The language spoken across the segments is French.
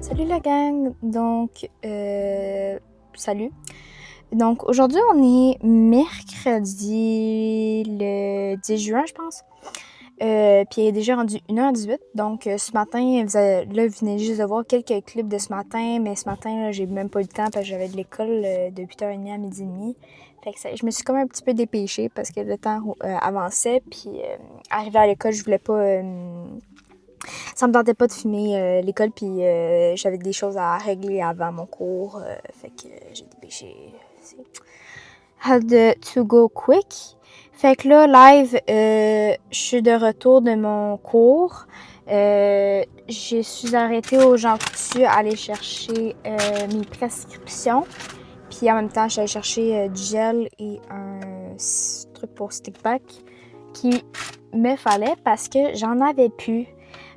Salut la gang! Donc, salut! Donc, aujourd'hui, on est mercredi le 10 juin, je pense. Puis il est déjà rendu 1h18. Donc, ce matin, vous venez juste de voir quelques clips de ce matin. Mais ce matin, là, j'ai même pas eu le temps parce que j'avais de l'école de 8h30 à 12h30. Fait que je me suis comme un petit peu dépêchée parce que le temps avançait. Puis, arrivé à l'école, je voulais pas... ça me tentait pas de filmer l'école, puis j'avais des choses à régler avant mon cours. Fait que j'ai dépêché. Had to go quick. Fait que là, live, je suis de retour de mon cours. Je suis arrêtée au Jean Coutu à aller chercher mes prescriptions. Puis en même temps, je suis allée chercher du gel et un truc pour stick back qui me fallait parce que j'en avais plus.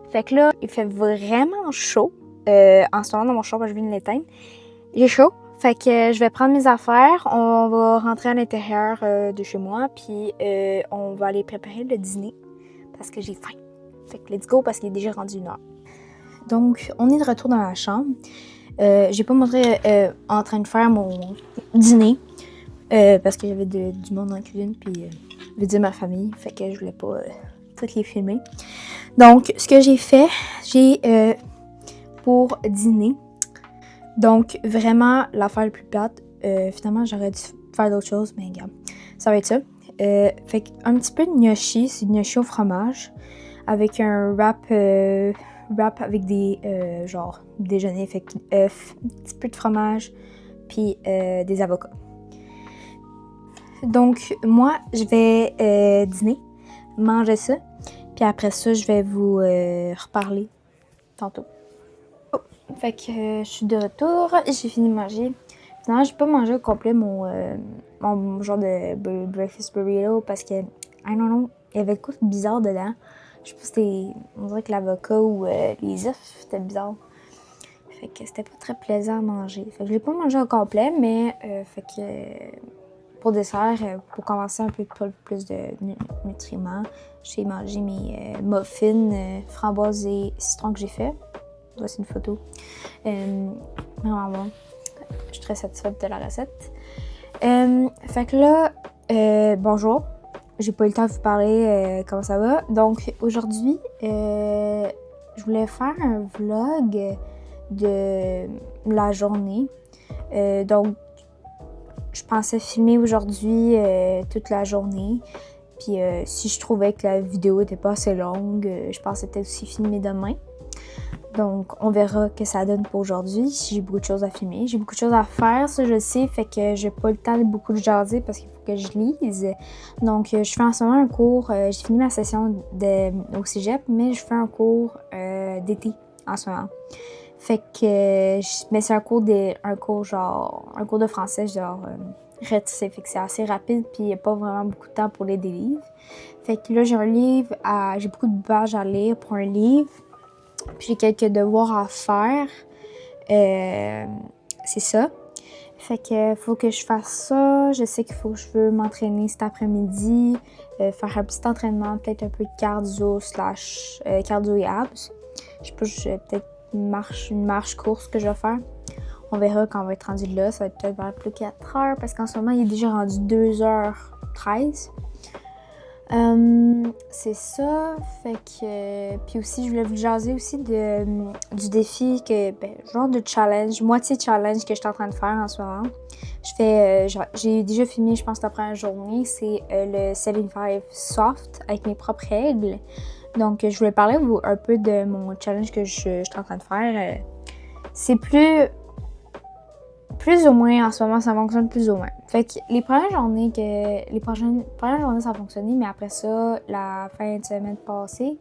Fait que là, il fait vraiment chaud en ce moment dans mon char, je viens de l'éteindre. Il est chaud. Fait que je vais prendre mes affaires, on va rentrer à l'intérieur de chez moi, puis on va aller préparer le dîner parce que j'ai faim. Fait que let's go parce qu'il est déjà rendu 1h. Donc, on est de retour dans la chambre. J'ai pas montré en train de faire mon dîner parce qu'il y avait du monde dans la cuisine, puis je veux dire ma famille, fait que je voulais pas toutes les filmer. Donc, ce que j'ai fait, j'ai pour dîner, donc vraiment l'affaire la plus plate, finalement j'aurais dû faire d'autres choses, mais regarde, ça va être ça. Fait un petit peu de gnocchi, c'est du gnocchi au fromage, avec un wrap avec des, genre, déjeuner, fait œufs, un petit peu de fromage, puis des avocats. Donc, moi, je vais dîner, manger ça. Puis après ça, je vais vous reparler tantôt. Oh, fait que je suis de retour. J'ai fini de manger. Finalement, j'ai pas mangé au complet mon genre de breakfast burrito parce que, I don't know, il y avait quelque chose de bizarre dedans. Je sais pas si c'était, on dirait que l'avocat ou les œufs, c'était bizarre. Fait que c'était pas très plaisant à manger. Fait que je l'ai pas mangé au complet, mais fait que... Pour dessert, pour commencer un peu plus de nutriments, j'ai mangé mes muffins framboises et citron que j'ai fait. Voici une photo. Vraiment bon. Je suis très satisfaite de la recette. Fait que là, bonjour. J'ai pas eu le temps de vous parler comment ça va. Donc aujourd'hui, je voulais faire un vlog de la journée. Donc, je pensais filmer aujourd'hui toute la journée. Puis si je trouvais que la vidéo était pas assez longue, je pensais peut-être aussi filmer demain. Donc on verra que ça donne pour aujourd'hui. J'ai beaucoup de choses à filmer. J'ai beaucoup de choses à faire, ça je sais. Fait que j'ai pas le temps de beaucoup de jaser parce qu'il faut que je lise. Donc je fais en ce moment un cours. J'ai fini ma session au cégep, mais je fais un cours d'été en ce moment. Fait que, mais c'est un cours de français, genre, réticé. Fait que c'est assez rapide, puis il n'y a pas vraiment beaucoup de temps pour lire des livres. Fait que là, j'ai beaucoup de pages à lire pour un livre, puis j'ai quelques devoirs à faire. C'est ça. Fait que, faut que je fasse ça. Je sais qu'il faut que je veux m'entraîner cet après-midi, faire un petit entraînement, peut-être un peu de cardio / cardio et abs. Je sais pas, peut-être une marche course que je vais faire. On verra quand on va être rendu là. Ça va être peut-être vers plus 4 heures parce qu'en ce moment, il est déjà rendu 2h13. C'est ça. Fait que... Puis aussi, je voulais vous jaser aussi du défi, genre de challenge, moitié challenge que je suis en train de faire en ce moment. J'ai déjà filmé, je pense, la première journée. C'est le 75 Soft avec mes propres règles. Donc, je voulais parler un peu de mon challenge que je suis en train de faire. C'est plus ou moins en ce moment, ça fonctionne plus ou moins. Fait que les premières journées, ça a fonctionné, mais après ça, la fin de semaine passée,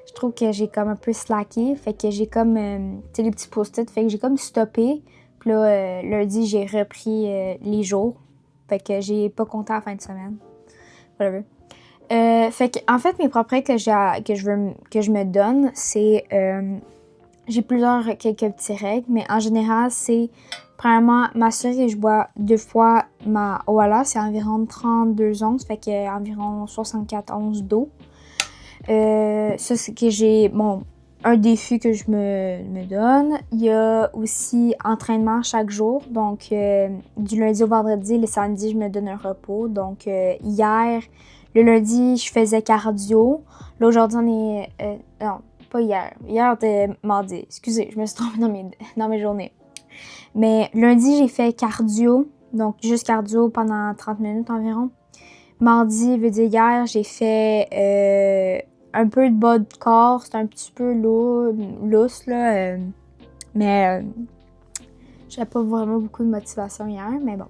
je trouve que j'ai comme un peu slacké. Fait que j'ai comme, tu sais, les petits post-it, fait que j'ai comme stoppé. Puis là, lundi, j'ai repris les jours. Fait que j'ai pas compté la fin de semaine. Whatever. Fait que, en fait, mes propres règles que je me donne, c'est... j'ai quelques petites règles, mais en général, c'est... Premièrement, m'assurer que je bois 2 fois ma Owala, c'est environ 32 onces, fait que environ 64 onces d'eau. Ça, c'est que j'ai un défi que je me donne. Il y a aussi entraînement chaque jour. Donc, du lundi au vendredi, le samedi, je me donne un repos. Donc, hier, le lundi, je faisais cardio. Là, aujourd'hui, on est... non, pas hier. Hier, c'était mardi. Excusez, je me suis trompée dans mes journées. Mais lundi, j'ai fait cardio. Donc, juste cardio pendant 30 minutes environ. Mardi, veut dire hier, j'ai fait un peu de bas de corps. C'était un petit peu lousse, là. Mais j'avais pas vraiment beaucoup de motivation hier. Mais bon,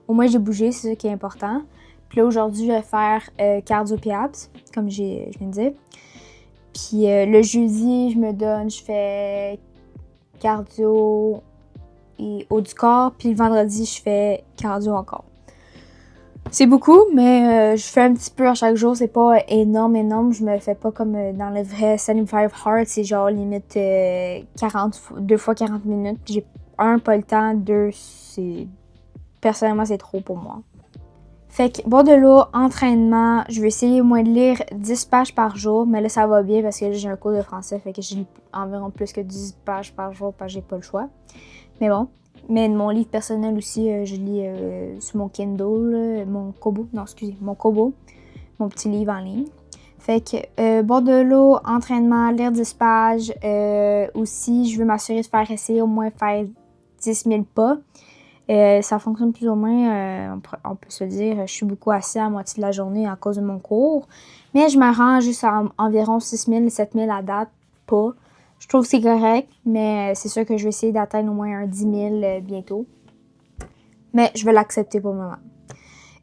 au moins, j'ai bougé, c'est ça qui est important. Puis là, aujourd'hui, je vais faire cardio puis abs, comme je viens de dire. Puis le jeudi, je fais cardio et haut du corps. Puis le vendredi, je fais cardio encore. C'est beaucoup, mais je fais un petit peu à chaque jour. C'est pas énorme. Je me le fais pas comme dans le vrai 75 Hard. C'est genre limite 2 fois 40 minutes. J'ai pas le temps. Personnellement, c'est trop pour moi. Fait que boire de l'eau, entraînement, je vais essayer au moins de lire 10 pages par jour, mais là ça va bien parce que j'ai un cours de français, fait que j'ai environ plus que 10 pages par jour parce que j'ai pas le choix. Mais bon, mais mon livre personnel aussi, je lis sur mon Kindle, mon Kobo, mon petit livre en ligne. Fait que boire de l'eau, entraînement, lire 10 pages, aussi je veux m'assurer de essayer au moins faire 10 000 pas. Ça fonctionne plus ou moins, on peut se dire, je suis beaucoup assis à moitié de la journée à cause de mon cours. Mais je me rends juste à environ 6 000, 7 000 à date, pas. Je trouve que c'est correct, mais c'est sûr que je vais essayer d'atteindre au moins un 10 000 bientôt. Mais je vais l'accepter pour le moment.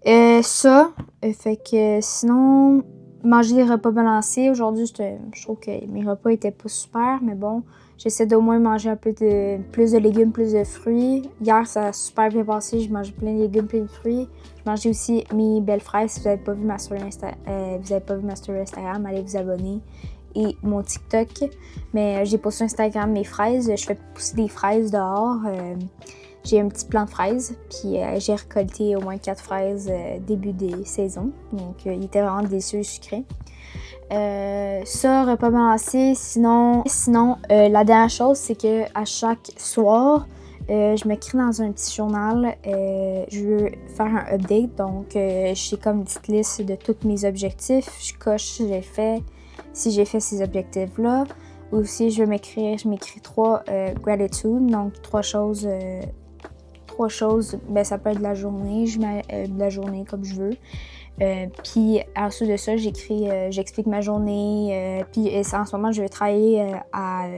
Fait que sinon, manger des repas balancés. Aujourd'hui, je trouve que mes repas étaient pas super, mais bon. J'essaie d'au moins manger un peu plus de légumes, plus de fruits. Hier, ça a super bien passé. J'ai mangé plein de légumes, plein de fruits. J'ai mangé aussi mes belles fraises. Si vous n'avez pas vu ma story Instagram, allez vous abonner. Et mon TikTok. Mais j'ai posté sur Instagram mes fraises. Je fais pousser des fraises dehors. J'ai un petit plant de fraises. Puis j'ai récolté au moins 4 fraises début des saisons. Donc, il était vraiment délicieux et sucré. Repas balancé. Sinon la dernière chose, c'est que à chaque soir, je m'écris dans un petit journal. Je veux faire un update. Donc, j'ai comme une petite liste de tous mes objectifs. Je coche si j'ai fait ces objectifs-là. Aussi, je m'écris 3 gratitudes. Donc, 3 choses. Ben, ça peut être de la journée. Je mets de la journée comme je veux. Puis ensuite de ça, j'explique ma journée. Puis en ce moment, je vais travailler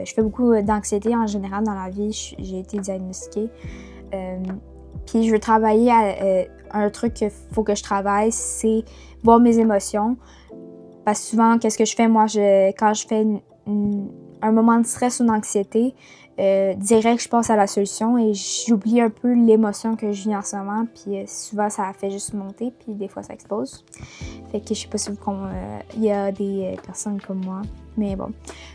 je fais beaucoup d'anxiété en général dans la vie. J'ai été diagnostiquée. Puis je veux travailler à un truc qu'il faut que je travaille, c'est voir mes émotions. Parce que souvent, qu'est-ce que je fais, moi, quand je fais un moment de stress ou d'anxiété, direct, je passe à la solution et j'oublie un peu l'émotion que je vis en ce moment. Puis souvent, ça fait juste monter, puis des fois, ça explose. Fait que je sais pas si il y a des personnes comme moi, mais bon.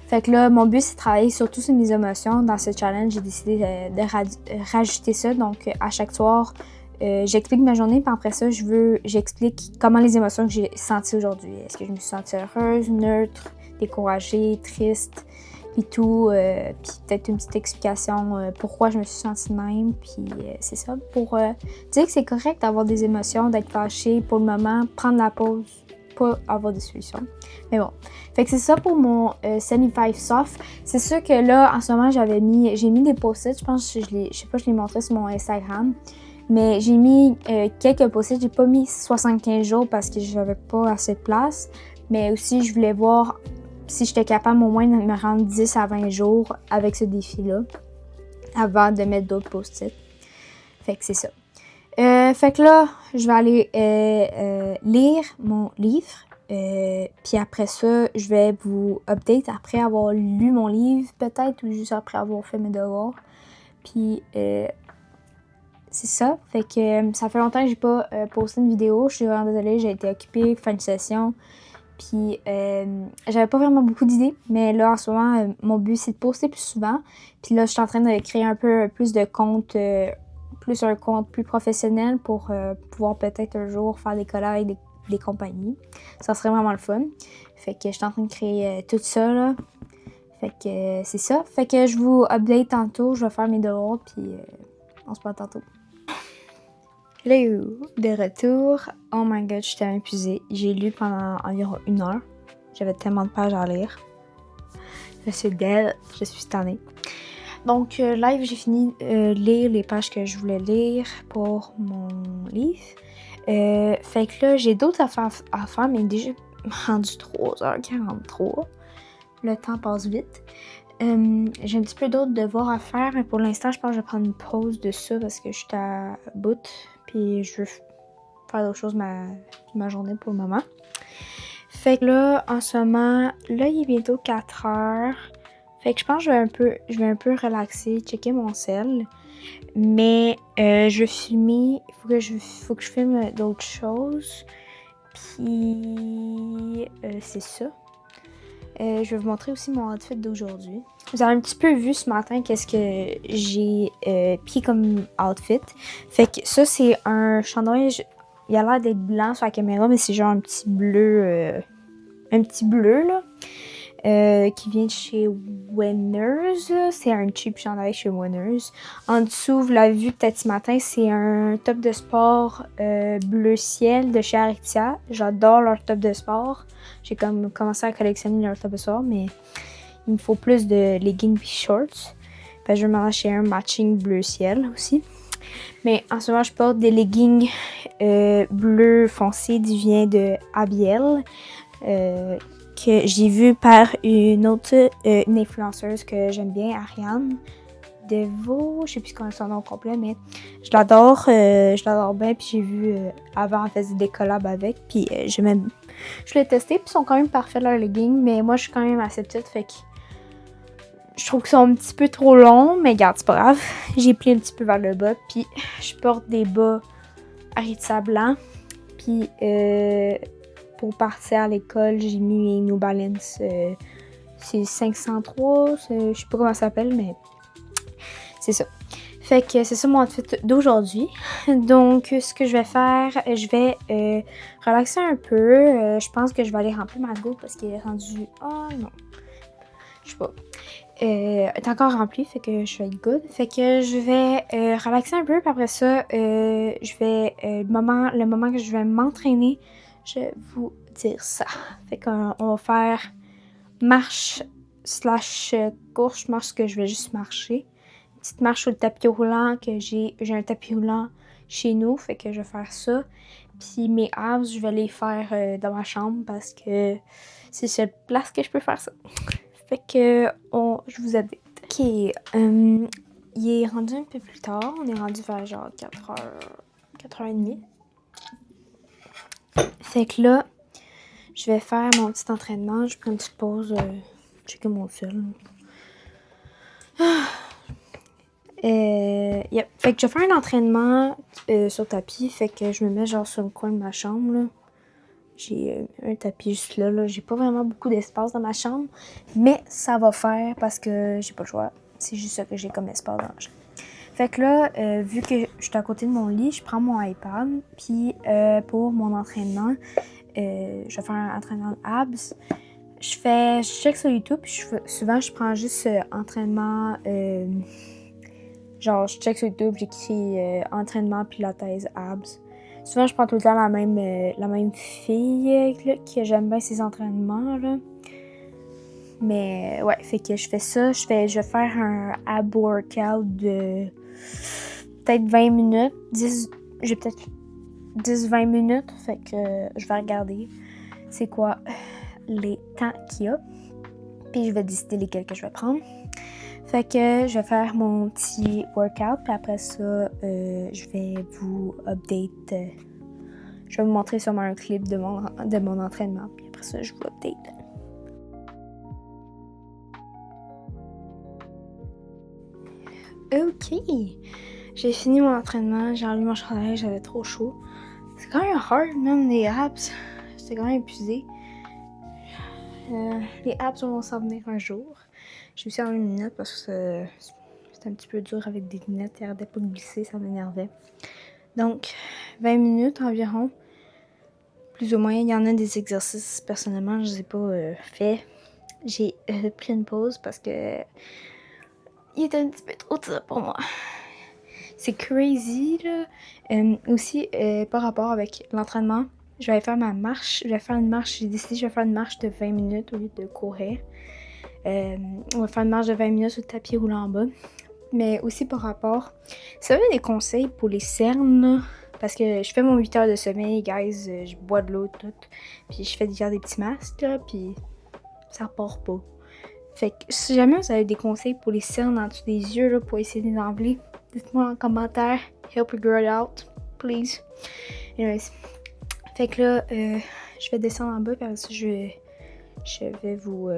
Fait que là, mon but, c'est de travailler surtout sur mes émotions. Dans ce challenge, j'ai décidé de rajouter ça. Donc, à chaque soir, j'explique ma journée, puis après ça, j'explique comment les émotions que j'ai senties aujourd'hui. Est-ce que je me suis sentie heureuse, neutre, découragée, triste, puis tout. Puis peut-être une petite explication pourquoi je me suis sentie de même. Puis c'est ça, pour dire que c'est correct d'avoir des émotions, d'être fâchée pour le moment, prendre la pause, pas avoir de solution. Mais bon, fait que c'est ça pour mon 75 Soft. C'est sûr que là, en ce moment, j'ai mis des post-it. Je pense que je l'ai montré sur mon Instagram. Mais j'ai mis quelques post-it. J'ai pas mis 75 jours parce que j'avais pas assez de place. Mais aussi, je voulais voir si j'étais capable au moins de me rendre 10 à 20 jours avec ce défi-là avant de mettre d'autres post-it. Fait que c'est ça. Fait que là, je vais aller lire mon livre. Puis après ça, je vais vous update après avoir lu mon livre, peut-être, ou juste après avoir fait mes devoirs. Puis c'est ça. Fait que ça fait longtemps que j'ai pas posté une vidéo. Je suis vraiment désolée, j'ai été occupée, fin de session. Puis j'avais pas vraiment beaucoup d'idées, mais là en ce moment, mon but c'est de poster plus souvent. Puis là, je suis en train de créer un peu plus de compte, un compte plus professionnel pour pouvoir peut-être un jour faire des collabs avec des compagnies. Ça serait vraiment le fun. Fait que je suis en train de créer tout ça là. Fait que c'est ça. Fait que je vous update tantôt. Je vais faire mes devoirs, puis on se parle tantôt. Hello! De retour. Oh my god, je suis tellement épuisée. J'ai lu pendant environ 1 heure. J'avais tellement de pages à lire. Je suis dead. Je suis tannée. Donc, live, j'ai fini de lire les pages que je voulais lire pour mon livre. Fait que là, j'ai d'autres affaires à faire, mais déjà rendu 3h43. Le temps passe vite. J'ai un petit peu d'autres devoirs à faire, mais pour l'instant, je pense que je vais prendre une pause de ça parce que je suis à bout. Puis je veux faire d'autres choses ma journée pour le moment. Fait que là, en ce moment, là, il est bientôt 4h. Fait que je pense que je vais un peu relaxer, checker mon sel. Mais je vais filmer, faut que je filme d'autres choses. Puis c'est ça. Je vais vous montrer aussi mon outfit d'aujourd'hui. Vous avez un petit peu vu ce matin qu'est-ce que j'ai pris comme outfit. Fait que ça, c'est un chandail. Il a l'air d'être blanc sur la caméra, mais c'est genre un petit bleu là. Qui vient de chez Winners. C'est un cheap chandail chez Winners. En dessous, vous l'avez vu peut-être ce matin, c'est un top de sport bleu ciel de chez Aritzia. J'adore leur top de sport. J'ai comme commencé à collectionner leur top de sport, mais il me faut plus de leggings et shorts. Ben, je vais m'en acheter un matching bleu ciel aussi. Mais en ce moment, je porte des leggings bleu foncé qui vient de Abiel. Que j'ai vu par une autre une influenceuse que j'aime bien, Ariane Devo, je sais plus comment son nom complet, mais je l'adore bien, puis j'ai vu avant elle faisait des collabs avec, puis je l'ai testé, puis ils sont quand même parfaits leurs leggings, mais moi je suis quand même assez petite, fait que je trouve qu'ils sont un petit peu trop longs, mais regarde, c'est pas grave, j'ai plié un petit peu vers le bas, puis je porte des bas Aritzia blancs, puis pour partir à l'école, j'ai mis mes New Balance. C'est 503. Je sais pas comment ça s'appelle, mais c'est ça. Fait que c'est ça mon outfit d'aujourd'hui. Donc, ce que je vais faire, je vais relaxer un peu. Je pense que je vais aller remplir ma go parce qu'il est rendu... Oh non. Je sais pas. Est encore rempli, fait que je vais être good. Fait que je vais relaxer un peu, puis après ça, je vais... le moment que je vais m'entraîner, je vais vous dire ça. Fait qu'on va faire marche / course. Je pense que je vais juste marcher. Une petite marche sur le tapis roulant que j'ai un tapis roulant chez nous. Fait que je vais faire ça. Puis mes abs, je vais les faire dans ma chambre parce que c'est la seule place que je peux faire ça. Fait que je vous update. Ok, il est rendu un peu plus tard. On est rendu vers genre 4h, 4h30. Fait que là, je vais faire mon petit entraînement. Je prends une petite pause, checker mon sel. Yep. Fait que je vais faire un entraînement sur tapis. Fait que je me mets genre sur le coin de ma chambre. Là. J'ai un tapis juste là. J'ai pas vraiment beaucoup d'espace dans ma chambre. Mais ça va faire parce que j'ai pas le choix. C'est juste ça que j'ai comme espace dans ma chambre. Fait que là, vu que je suis à côté de mon lit, je prends mon iPad. Puis pour mon entraînement, je vais faire un entraînement de abs. Je check sur YouTube. Puis souvent, je prends juste entraînement... genre, je check sur YouTube, j'écris entraînement pilates abs. Souvent, je prends tout le temps la même fille que j'aime bien ses entraînements, là. Mais ouais, fait que je fais ça. Je vais faire un ab workout de peut-être 20 minutes. J'ai peut-être 10-20 minutes. Fait que je vais regarder c'est quoi les temps qu'il y a. Puis je vais décider lesquels que je vais prendre. Fait que je vais faire mon petit workout, puis après ça, je vais vous update. Je vais vous montrer sûrement un clip de mon entraînement, puis après ça, je vous update. Ok, j'ai fini mon entraînement, j'ai enlevé mon chandail, j'avais trop chaud. C'est quand même hard, même les abs. J'étais quand même épuisée. Les abs vont s'en venir un jour. J'ai aussi enlevé mes lunettes parce que c'était un petit peu dur avec des lunettes. Ils arrêtaient pas de glisser, ça m'énervait. Donc, 20 minutes environ. Plus ou moins, il y en a des exercices, personnellement, je les ai pas faits. j'ai pris une pause parce que il était un petit peu trop tard pour moi. C'est crazy, là. Aussi, par rapport avec l'entraînement, je vais aller faire ma marche. Je vais faire une marche. J'ai décidé que je vais faire une marche de 20 minutes au lieu de courir. On va faire une marche de 20 minutes sur le tapis roulant en bas. Mais aussi par rapport... Si vous avez des conseils pour les cernes, parce que je fais mon 8 heures de sommeil, guys, je bois de l'eau, tout. Puis je fais déjà des petits masques, là, puis ça repart pas. Fait que si jamais vous avez des conseils pour les cernes en dessous des yeux, là, pour essayer de les enlever, dites-moi en commentaire. Help a girl out, please. Anyways. Fait que là, je vais descendre en bas, parce que je vais vous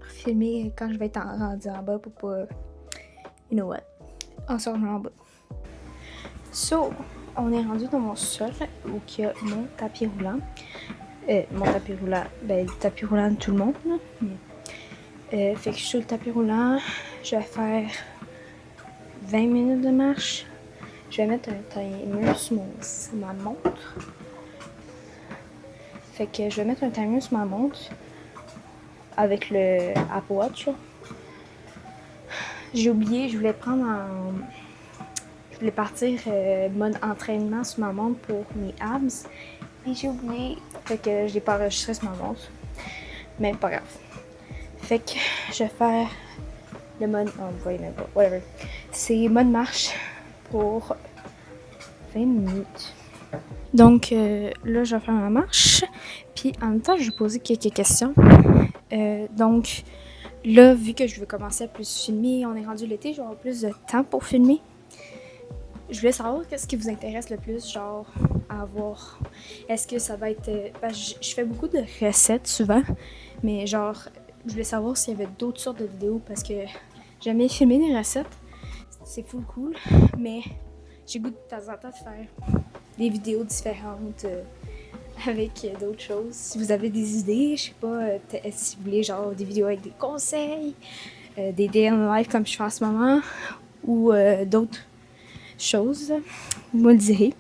filmer quand je vais être rendu en bas pour pas... You know what? En sortant en bas. So, on est rendu dans mon sol où il y a mon tapis roulant. Mon tapis roulant, ben le tapis roulant de tout le monde, là. Fait que je suis sur le tapis roulant. Je vais faire 20 minutes de marche. Je vais mettre un timer sur ma montre. Fait que je vais mettre un timer sur ma montre avec le Apple Watch. J'ai oublié, je voulais partir mode entraînement sur ma montre pour mes abs. Et j'ai oublié, fait que je l'ai pas enregistré sur ma montre. Mais pas grave. Fait que je vais faire le mode... Oh, vous voyez même pas, whatever. C'est mode marche pour 20 minutes. Donc là, je vais faire ma marche. Puis en même temps, je vais poser quelques questions. Donc là, vu que je veux commencer à plus filmer, on est rendu l'été, je vais avoir plus de temps pour filmer. Je voulais savoir qu'est-ce qui vous intéresse le plus, genre, à voir. Est-ce que ça va être... je fais beaucoup de recettes souvent, mais genre, je voulais savoir s'il y avait d'autres sortes de vidéos parce que j'aime bien filmer des recettes. C'est full cool, mais j'ai goût de temps en temps de faire des vidéos différentes avec d'autres choses. Si vous avez des idées, je sais pas, si vous voulez genre des vidéos avec des conseils, des day in life comme je fais en ce moment, ou d'autres choses, vous me le direz.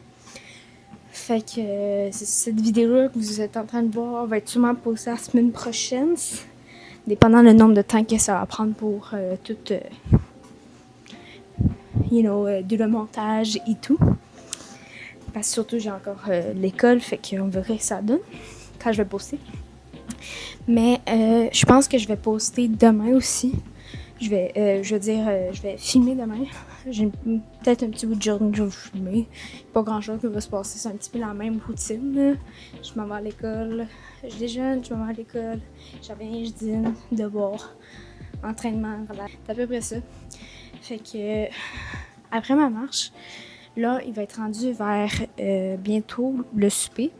Fait que cette vidéo-là que vous êtes en train de voir va être sûrement postée la semaine prochaine, dépendant le nombre de temps que ça va prendre pour tout, de le montage et tout. Parce que surtout, j'ai encore l'école, fait qu'on verra que ça donne quand je vais poster. Mais je pense que je vais poster demain aussi. Je vais filmer demain. J'ai peut-être un petit bout de journée que je vais filmer. Pas grand-chose qui va se passer. C'est un petit peu la même routine, là. Je m'en vais à l'école. Je déjeune, je m'en vais à l'école. Je reviens, je dîne, devoir, entraînement, relax. C'est à peu près ça. Fait que après ma marche, là, il va être rendu vers bientôt le souper.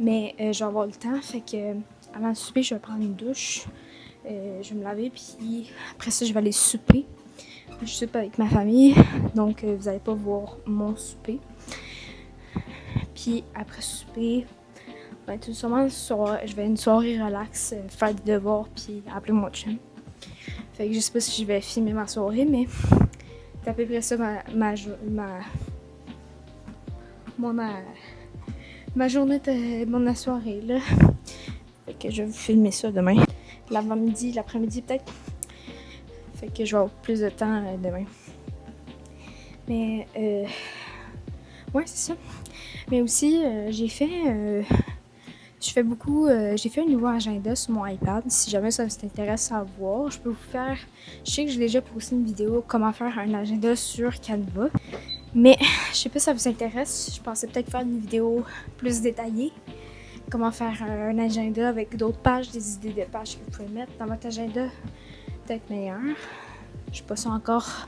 Mais je vais avoir le temps, fait que avant le souper, je vais prendre une douche. Je vais me laver, puis après ça, je vais aller souper. Je soupe avec ma famille, donc vous n'allez pas voir mon souper. Puis après souper, ben, tout sûrement, je vais une soirée relax, faire des devoirs, puis appeler mon chum. Fait que je sais pas si je vais filmer ma soirée, mais c'est à peu près ça ma journée, mon soirée, là. Fait que je vais vous filmer ça demain. L'avant-midi, l'après-midi peut-être. Fait que je vais avoir plus de temps demain. Mais, ouais, c'est ça. Mais aussi, j'ai fait un nouveau agenda sur mon iPad. Si jamais ça vous intéresse à voir, je peux vous faire... Je sais que j'ai déjà posté une vidéo comment faire un agenda sur Canva. Mais, je sais pas si ça vous intéresse. Je pensais peut-être faire une vidéo plus détaillée. Comment faire un agenda avec d'autres pages, des idées de pages que vous pouvez mettre dans votre agenda. Peut-être meilleur. Je sais pas si encore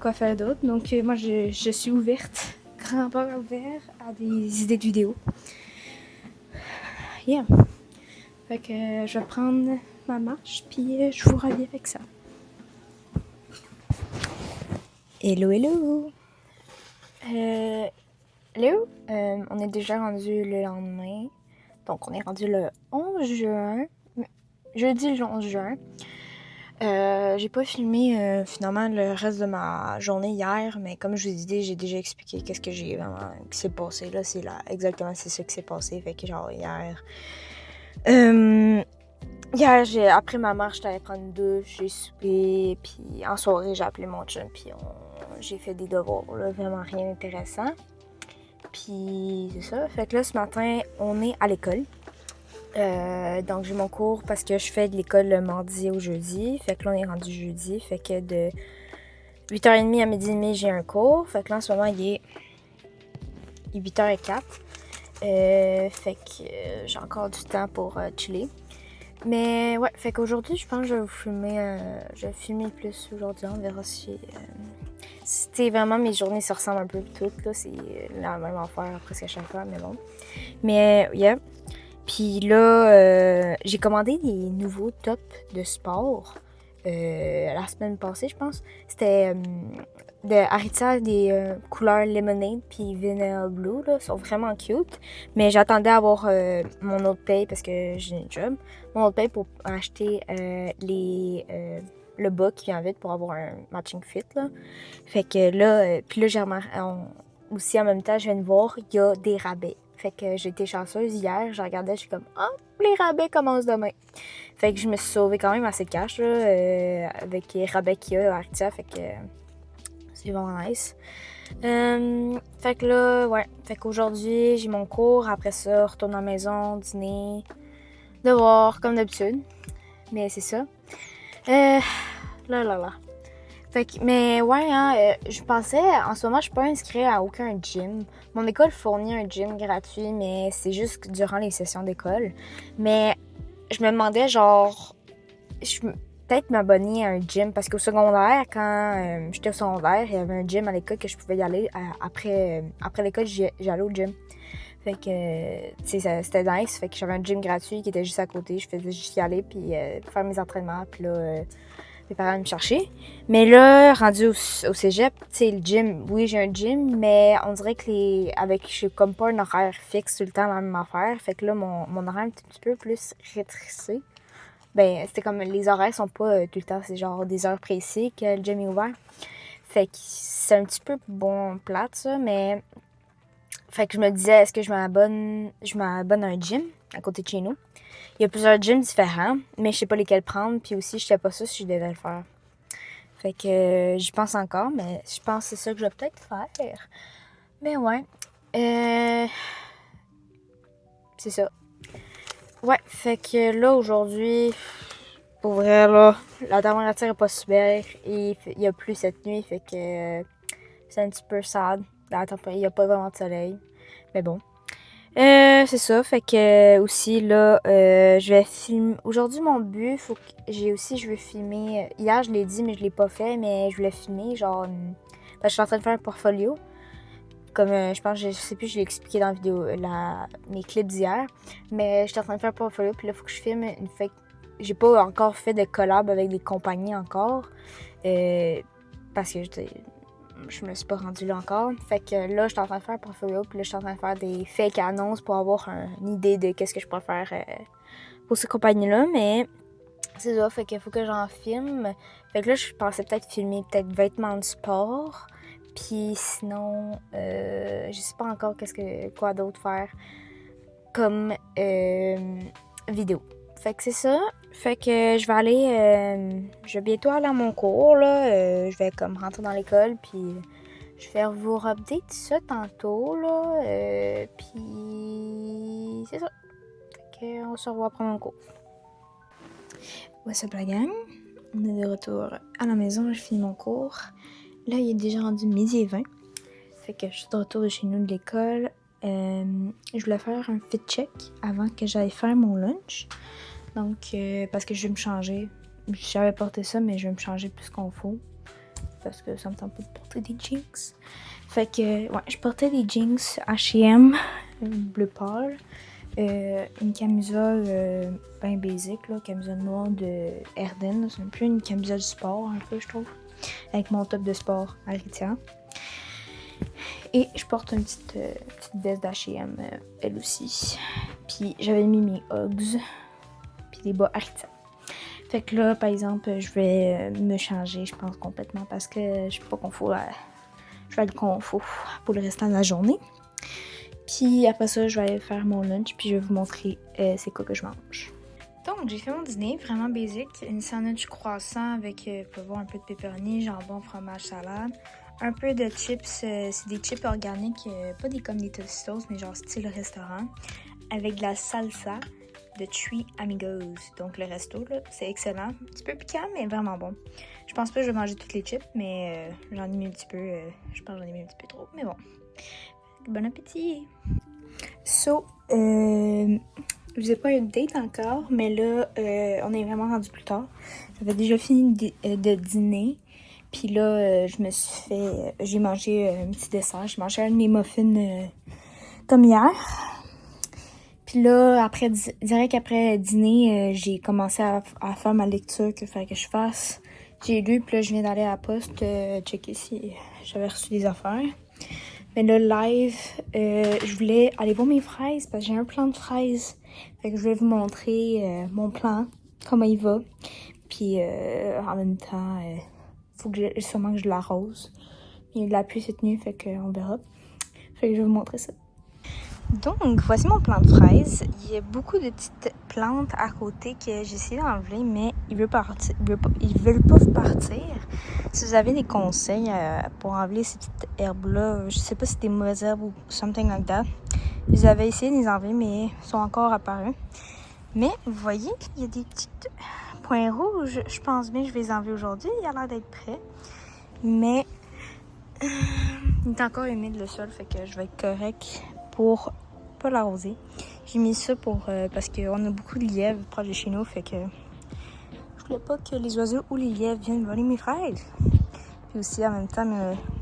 quoi faire d'autre. Donc moi je suis ouverte, grand pas ouvert à des idées de vidéos. Yeah. Fait que je vais prendre ma marche puis je vous reviens avec ça. Hello, hello! Hello! On est déjà rendu le lendemain. Donc on est rendu le 11 juin. Jeudi le 11 juin. J'ai pas filmé finalement le reste de ma journée hier, mais comme je vous ai dit, j'ai déjà expliqué qu'est-ce que j'ai vraiment qui s'est passé. Là, c'est ça qui s'est passé. Fait que genre hier. Hier, après ma marche, j'étais allée prendre une douche, j'ai soupé, puis en soirée, j'ai appelé mon chum, puis j'ai fait des devoirs, là, vraiment rien d'intéressant. Puis c'est ça. Fait que là, ce matin, on est à l'école. Donc j'ai mon cours parce que je fais de l'école le mardi au jeudi. Fait que là, on est rendu jeudi. Fait que de 8h30 à 12h30, j'ai un cours. Fait que là, en ce moment, il est 8h04. Fait que j'ai encore du temps pour chiller. Mais ouais, fait qu'aujourd'hui, je pense que je vais vous filmer. Je vais filmer plus aujourd'hui. On verra si c'était vraiment mes journées se ressemblent un peu toutes. Là, c'est la même affaire presque à chaque fois, mais bon. Mais yeah. Puis là, j'ai commandé des nouveaux tops de sport la semaine passée, je pense. C'était de Aritzia, des couleurs lemonade puis vanilla blue, là. Ils sont vraiment cute. Mais j'attendais à avoir mon autre paye parce que j'ai une job. Mon autre paye pour acheter le bas qui vient vite pour avoir un matching fit, là. Fait que là, puis là, j'ai remarqué, aussi en même temps, je viens de voir, il y a des rabais. Fait que j'ai été chanceuse hier, je regardais, je suis comme « Ah, les rabais commencent demain! » Fait que je me suis sauvée quand même assez de cash, là, avec les rabais qu'il y a à Arctia, fait que c'est vraiment nice. Fait que là, ouais, fait qu'aujourd'hui, j'ai mon cours, après ça, retourne à la maison, dîner, devoir, comme d'habitude. Mais c'est ça. Là. Fait que, mais ouais, hein, je pensais, en ce moment, je suis pas inscrite à aucun gym. Mon école fournit un gym gratuit, mais c'est juste durant les sessions d'école. Mais je me demandais, genre, peut-être m'abonner à un gym, parce qu'au secondaire, quand j'étais au secondaire, il y avait un gym à l'école que je pouvais y aller. Après l'école, j'allais au gym. Fait que, tu sais, c'était nice. Fait que j'avais un gym gratuit qui était juste à côté. Je faisais juste y aller, puis faire mes entraînements, puis là... mes parents me chercher. Mais là, rendu au cégep, tu sais, le gym, oui, j'ai un gym, mais on dirait que j'ai comme pas un horaire fixe tout le temps la même affaire. Fait que là, mon horaire est un petit peu plus rétrécissé. Ben, c'était comme, les horaires sont pas tout le temps, c'est genre des heures précises que le gym est ouvert. Fait que c'est un petit peu bon plate, ça, mais... Fait que je me disais, est-ce que je m'abonne à un gym à côté de chez nous? Il y a plusieurs gyms différents, mais je sais pas lesquels prendre. Puis aussi, je sais pas ça si je devais le faire. Fait que j'y pense encore, mais je pense que c'est ça que je vais peut-être faire. Mais ouais. C'est ça. Ouais, fait que là, aujourd'hui, pour vrai, là, la température est pas super. Il y a plu cette nuit, fait que c'est un petit peu sad. Il y a pas vraiment de soleil. Mais bon. C'est ça, fait que aussi là, je vais filmer. Aujourd'hui, mon but, je veux filmer. Hier, je l'ai dit, mais je l'ai pas fait, mais je voulais filmer, genre. Parce que je suis en train de faire un portfolio. Comme je pense, je sais plus, je l'ai expliqué dans la vidéo, mes clips d'hier. Mais j'étais en train de faire un portfolio, puis là, il faut que je filme une fait. J'ai pas encore fait de collab avec des compagnies encore. Parce que je me suis pas rendue là encore. Fait que là, je suis en train de faire un portfolio, puis là, je suis en train de faire des fake annonces pour avoir une idée de qu'est-ce que je pourrais faire pour ces compagnies-là. Mais c'est ça, fait qu'il faut que j'en filme. Fait que là, je pensais peut-être filmer vêtements de sport. Puis sinon, je sais pas encore quoi d'autre faire comme vidéo. Fait que c'est ça. Fait que je vais bientôt aller à mon cours, là. Je vais comme rentrer dans l'école, puis je vais vous update ça tantôt, là. Puis c'est ça. Fait que on se revoit après mon cours. What's up la gang? On est de retour à la maison, je finis mon cours. Là, il est déjà rendu 12h20. Fait que je suis de retour de chez nous de l'école. Je voulais faire un fit check avant que j'aille faire mon lunch. Donc, parce que je vais me changer. J'avais porté ça, mais je vais me changer plus qu'on faut. Parce que ça me tente pas de porter des jeans. Fait que, ouais, je portais des jeans H&M, bleu pâle. Une camisole bien basique, là, camisole noire de Erden. C'est un peu une camisole sport, un peu, je trouve. Avec mon top de sport Aritzia. Et je porte une petite veste d'H&M, elle aussi. Puis j'avais mis mes Uggs. Puis des bas Aritzia. Fait que là, par exemple, je vais me changer, je pense, complètement. Parce que je suis pas confort. Je vais être confort pour le restant de la journée. Puis après ça, je vais aller faire mon lunch. Puis je vais vous montrer c'est quoi que je mange. Donc, j'ai fait mon dîner, vraiment basique. Une sandwich croissant avec, vous pouvez voir, un peu de pepperoni, jambon, fromage, salade. Un peu de chips, c'est des chips organiques, pas des comme des Tostitos, mais genre style restaurant. Avec de la salsa de Three Amigos. Donc, le resto, là, c'est excellent. Un petit peu piquant, mais vraiment bon. Je pense pas que je vais manger toutes les chips, mais j'en ai mis un petit peu. Je pense que j'en ai mis un petit peu trop, mais bon. Bon appétit! So, je vous ai pas une date encore, mais là, on est vraiment rendu plus tard. J'avais déjà fini de dîner. Puis là, je me suis fait... j'ai mangé un petit dessert. J'ai mangé un de mes muffins comme hier. Puis là, direct après dîner, j'ai commencé à faire ma lecture qu'il fallait que je fasse. J'ai lu, puis là, je viens d'aller à la poste checker si j'avais reçu des affaires. Mais là, live, je voulais aller voir mes fraises parce que j'ai un plan de fraises. Fait que je vais vous montrer mon plan, comment il va. Puis en même temps, faut que sûrement que je l'arrose. Il y a de la pluie cette nuit, fait qu'on verra. Fait que je vais vous montrer ça. Donc, voici mon plan de fraises. Il y a beaucoup de petites plantes à côté que j'ai essayé d'enlever, mais ils veulent pas partir. Si vous avez des conseils pour enlever ces petites herbes-là, je sais pas si c'est des mauvaises herbes ou something like that. J'avais essayé de les enlever, mais ils sont encore apparus. Mais vous voyez, il y a des petits points rouges. Je pense bien que je vais les enlever aujourd'hui. Il a l'air d'être prêt. Mais il est encore humide le sol, fait que je vais être correct pour pas l'arroser. J'ai mis ça pour parce qu'on a beaucoup de lièvres proche de chez nous, fait que je voulais pas que les oiseaux ou les lièvres viennent voler mes fraises. Puis aussi en même temps,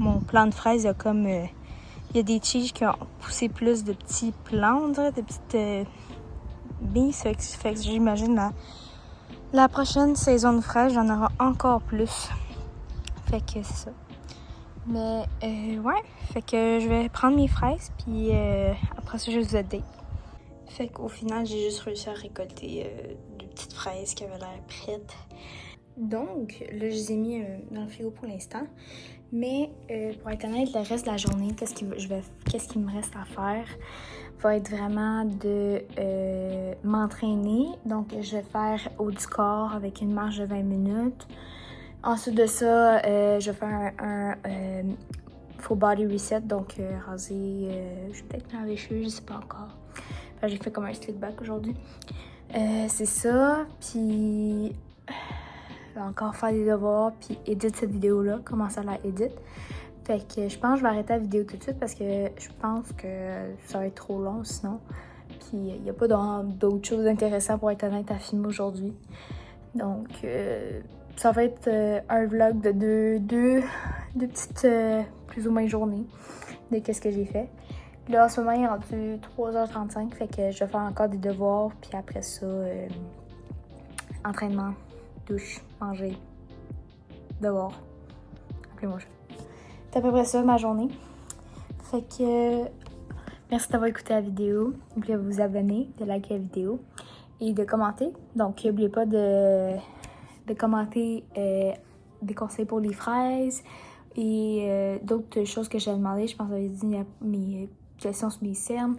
mon plant de fraises, il y a comme il y a des tiges qui ont poussé plus de petits plantes, de petites billes, fait que j'imagine la prochaine saison de fraises, j'en aurai encore plus. Fait que c'est ça. Mais ouais, fait que je vais prendre mes fraises, puis après ça, je vous update. Fait qu'au final, j'ai juste réussi à récolter deux petites fraises qui avaient l'air prêtes. Donc, là, je les ai mis dans le frigo pour l'instant. Mais pour être honnête, le reste de la journée, qu'est-ce qui me reste à faire va être vraiment de m'entraîner. Donc, je vais faire haut du corps avec une marche de 20 minutes. Ensuite de ça, je vais faire un full body reset, donc raser, je vais peut-être me laver les cheveux, je sais pas encore. Enfin, j'ai fait comme un slick back aujourd'hui. C'est ça, puis je vais encore faire des devoirs, puis éditer cette vidéo-là, commencer à la éditer. Fait que je pense que je vais arrêter la vidéo tout de suite parce que je pense que ça va être trop long sinon. Puis il n'y a pas d'autres choses intéressantes pour être honnête à filmer aujourd'hui. Donc ça va être un vlog de deux petites plus ou moins journées de qu'est-ce que j'ai fait. Là en ce moment il est rendu 3h35, fait que je vais faire encore des devoirs, puis après ça entraînement, douche, manger, devoirs, appelez-moi ça. C'est à peu près ça ma journée. Fait que merci d'avoir écouté la vidéo. N'oubliez pas de vous abonner, de liker la vidéo et de commenter. Donc n'oubliez pas de commenter des conseils pour les fraises et d'autres choses que j'ai demandé. Je pense que j'avais dit mes questions sur mes cernes.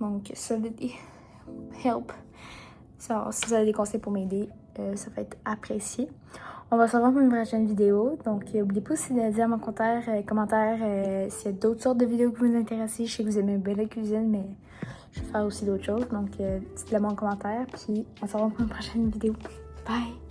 Donc ça va être help. So, si vous avez des conseils pour m'aider, ça va être apprécié. On va se revoir pour une prochaine vidéo. Donc n'oubliez pas aussi de dire en commentaire s'il y a d'autres sortes de vidéos qui vous intéressent. Je sais que vous aimez bien la cuisine, mais je vais faire aussi d'autres choses. Donc dites-le moi en commentaire. Puis on se revoit pour une prochaine vidéo. Bye!